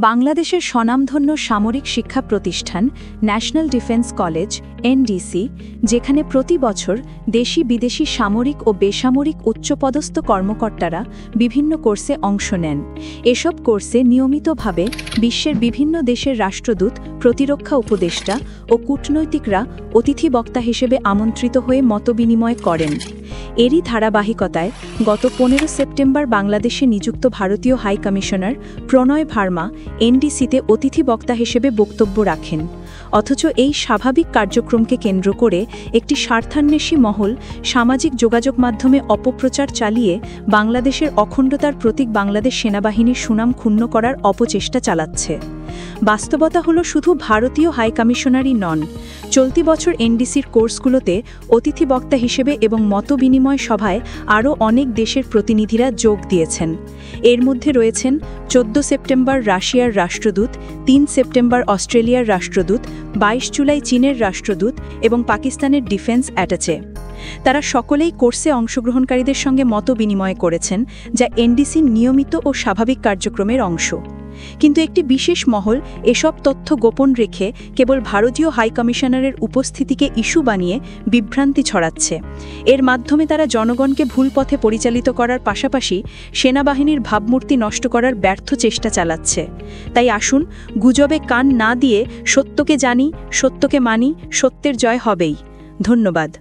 বাংলাদেশের স্বনামধন্য সামরিক শিক্ষা প্রতিষ্ঠান ন্যাশনাল ডিফেন্স কলেজ এনডিসি, যেখানে প্রতি বছর দেশি বিদেশি সামরিক ও বেসামরিক উচ্চপদস্থ কর্মকর্তারা বিভিন্ন কোর্সে অংশ নেন। এসব কোর্সে নিয়মিতভাবে বিশ্বের বিভিন্ন দেশের রাষ্ট্রদূত, প্রতিরক্ষা উপদেষ্টা ও কূটনৈতিকরা অতিথি বক্তা হিসেবে আমন্ত্রিত হয়ে মতবিনিময় করেন। এরই ধারাবাহিকতায় গত 15 সেপ্টেম্বর বাংলাদেশে নিযুক্ত ভারতীয় হাই কমিশনার প্রণয় ভার্মা এনডিসিতে অতিথি বক্তা হিসেবে বক্তব্য রাখেন। অথচ এই স্বাভাবিক কার্যক্রমকে কেন্দ্র করে একটি স্বার্থান্বেষী মহল সামাজিক যোগাযোগ মাধ্যমে অপপ্রচার চালিয়ে বাংলাদেশের অখণ্ডতার প্রতীক বাংলাদেশ সেনাবাহিনীর সুনাম ক্ষুণ্ণ করার অপচেষ্টা চালাচ্ছে। বাস্তবতা হলো শুধু ভারতীয় হাই কমিশনারই নন, চলতি বছর এনডিসির কোর্সগুলোতে অতিথি বক্তা হিসেবে এবং মতবিনিময় সভায় আরও অনেক দেশের প্রতিনিধিরা যোগ দিয়েছেন। এর মধ্যে রয়েছেন 14 সেপ্টেম্বর রাশিয়ার রাষ্ট্রদূত, 3 সেপ্টেম্বর অস্ট্রেলিয়ার রাষ্ট্রদূত, 22 জুলাই চীনের রাষ্ট্রদূত এবং পাকিস্তানের ডিফেন্স অ্যাটাচে। তারা সকলেই কোর্সে অংশগ্রহণকারীদের সঙ্গে মতবিনিময় করেছেন, যা এনডিসির নিয়মিত ও স্বাভাবিক কার্যক্রমের অংশ। কিন্তু একটি বিশেষ মহল এসব তথ্য গোপন রেখে কেবল ভারতীয় হাই কমিশনারের উপস্থিতিকে ইস্যু বানিয়ে বিভ্রান্তি ছড়াচ্ছে। এর মাধ্যমে তারা জনগণকে ভুল পথে পরিচালিত করার পাশাপাশি সেনাবাহিনীর ভাবমূর্তি নষ্ট করার ব্যর্থ চেষ্টা চালাচ্ছে। তাই আসুন, গুজবে কান না দিয়ে সত্যকে জানি, সত্যকে মানি, সত্যের জয় হবেই। ধন্যবাদ।